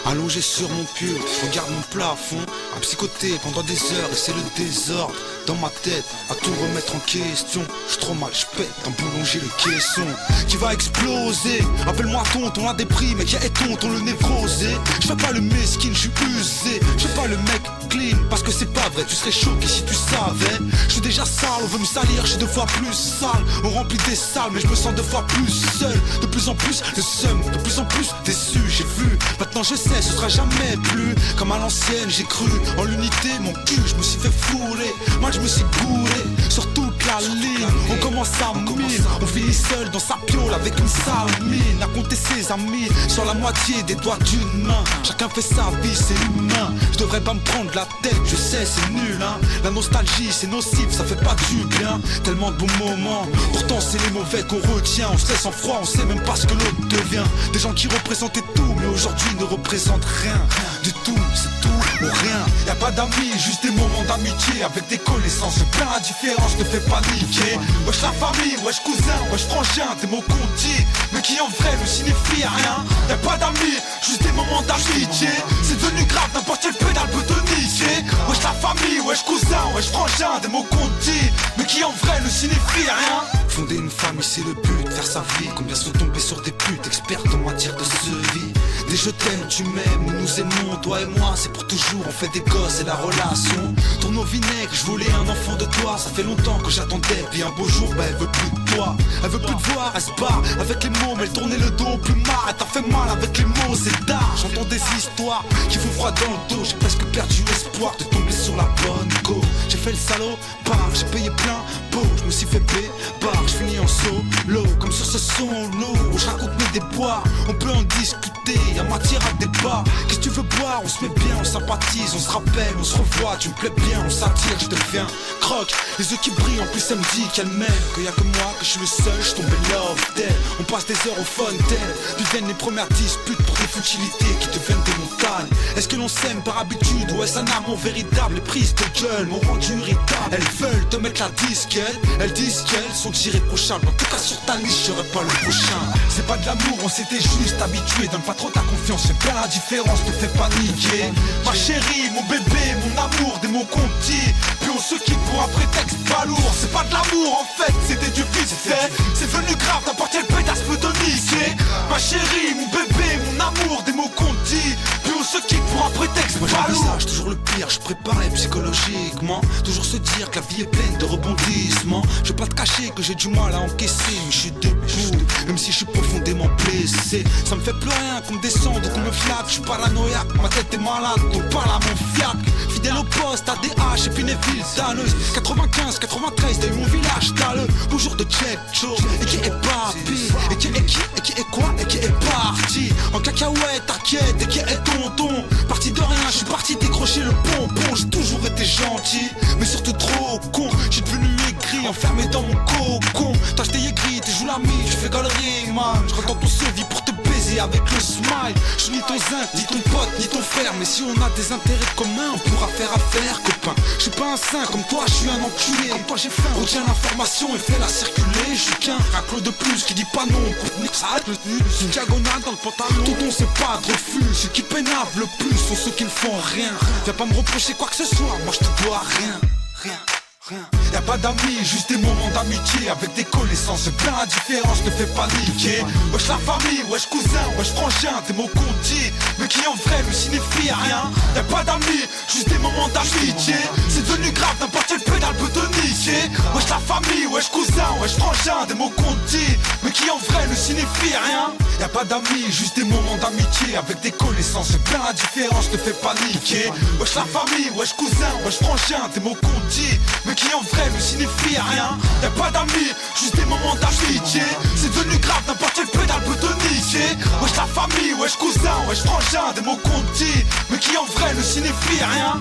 Allongé sur mon pull, je regarde mon plafond, à psychoter pendant des heures et c'est le désordre dans ma tête, à tout remettre en question. J'suis trop mal, j'pète un boulanger le caisson qui va exploser. Appelle-moi tonton, a des prix, mais qui est tonton le névrosé. J'fais pas le mesquine, j'suis usé. J'fais pas le mec clean, parce que c'est pas vrai, tu serais choqué si tu savais. J'suis déjà sale, on veut me salir, j'suis 2 fois plus sale. On remplit des salles, mais je me sens 2 fois plus seul. De plus en plus de seum, de plus en plus déçu. J'ai vu, maintenant je sais, ce sera jamais plus comme à l'ancienne, j'ai cru en l'unité, mon cul, je me suis fait fouler. Moi je me suis bourré sur toute la ligne. On commence à mine, on finit seul dans sa piole avec une sale mine. À compter ses amis sur la moitié des doigts d'une main. Chacun fait sa vie, c'est humain. Je devrais pas me prendre la tête, je sais c'est nul hein. La nostalgie c'est nocif, ça fait pas du bien. Tellement de bons moments, pourtant c'est les mauvais qu'on retient. On se laisse en froid, on sait même pas ce que l'autre devient. Des gens qui représentaient tout, mais aujourd'hui ne représentent rien du tout, c'est tout ou rien. Y'a pas d'amis, juste des moments d'amitié avec des connaissances. C'est plein la différence, ne fais pas niquer. Wesh la famille, wesh cousin, wesh frangin, des mots qu'on dit, mais qui en vrai ne signifient rien. Y'a pas d'amis, juste des moments d'amitié. C'est devenu grave, n'importe quel pédale peut te niquer. Wesh la famille, wesh cousin, wesh frangin, des mots qu'on dit, mais qui en vrai ne signifient rien. Fonder une famille c'est le but, faire sa vie. Combien sont tombés sur des putes, expertes en matière de survie. Des je t'aime, tu m'aimes, nous nous aimons, toi et moi, c'est pour toujours, on fait des gosses et la relation tourne au vinaigre, je voulais un enfant de toi, ça fait longtemps que j'attendais, puis un beau jour, bah elle veut plus de toi, elle veut plus te voir, elle se barre avec les mots, mais elle tournait le dos plus marre, elle t'a fait mal avec les mots, c'est tard, j'entends des histoires qui font froid dans le dos, j'ai presque perdu espoir de tomber sur la bonne go, j'ai fait le salaud, barre, j'ai payé plein pot, je me suis fait barre, je finis en solo, comme sur ce son lourd, où je raconte mes déboires, on peut en discuter, y'a matière à débat. Qu'est-ce que tu veux boire, on se met bien, on sympathise, on se rappelle, on se revoit, tu me plais bien, on s'attire, je deviens croque, les yeux qui brillent, en plus elle me dit qu'elle m'aime, qu'il y a que moi, que je suis le seul, je tombe love d'elle. On passe des heures au fontaines, puis viennent les premières disputes pour des futilités qui deviennent des montagnes. Est-ce que l'on s'aime par habitude ou est-ce un amour véritable? Les prises de gueule m'ont rendu irritable. Elles veulent te mettre la disquette, elles disent qu'elles sont irréprochables. En tout cas sur ta liste, je serai pas le prochain. C'est pas de l'amour, on s'était juste habitué. Donne pas trop ta confiance, c'est bien la différence, te fais paniquer. Ma chérie, mon bébé, mon amour, des mots qu'on dit, puis on se quitte pour un prétexte pas lourd. C'est pas de l'amour en fait, c'était du vite fait. C'est devenu grave, n'importe quel pétasse peut te niquer. Ma chérie, mon bébé, mon amour, des mots qu'on dit, puis on se quitte pour un prétexte pas lourd. Moi toujours le pire, je préparais psychologiquement. Toujours se dire que la vie est pleine de rebondissements. Je vais pas te cacher que j'ai du mal à encaisser, mais je suis debout, même si je suis profondément blessé. Ça me fait plus rien qu'on me descende ou qu'on me flatte. Je suis paranoïaque, ma tête est malade, donc parle à mon fiac. Fidèle au poste, ADH et puis les villes danneuses. 95, 93, t'as eu mon village dalleux. Bonjour de check, Joe, et qui est papi, et qui est quoi, et qui est parti en cacahuète, t'inquiète, et qui est tonton. Parti de rien, je suis parti décrocher le pompon. J'ai toujours été gentil, mais surtout trop con. J'suis devenu aigri, enfermé dans mon cocon. T'as acheté aigri, tu joues l'ami, tu fais galerie, man. Je retente ton survie pour te baiser avec le smile. Je suis ni ton zin, ni ton pote, ni ton frère, mais si on a des intérêts communs, on pourra faire affaire, copain. Je suis pas un saint, comme toi, je suis un enculé. Comme toi, j'ai faim, retiens l'information et fais-la circuler. Je suis qu'un raclo de plus qui dit pas non. Contenu, ça arrête le snus. Une diagonale dans le pantalon. Tonton, c'est pas de refus. Ceux qui pénavent le plus sont ceux qui ne font rien. Viens pas me reprocher quoi que ce soit, moi je te dois rien. Y'a pas d'amis, juste des moments d'amitié avec des connaissances, c'est plein la différence, ne fais pas niquer. Wesh la famille, wesh cousin, wesh frangin, des mots qu'on dit, mais qui en vrai ne signifient rien. Y'a pas d'amis, juste des moments d'amitié. C'est devenu grave, n'importe quel pédale peut te niquer. Wesh la famille, wesh cousin, wesh frangin, des mots qu'on dit, mais qui en vrai ne signifient rien. Y'a pas d'amis, juste des moments d'amitié avec des connaissances, c'est plein la différence, ne fais pas niquer. Wesh la famille, wesh cousin, wesh frangin, des mots qu'on dit, mais qui en vrai ne signifie rien. Y'a pas d'amis, juste des moments d'amitié. C'est devenu grave, n'importe quel pédale peut te niquer. Wesh la famille, wesh cousin, wesh frangin, des mots qu'on dit, mais qui en vrai ne signifient rien.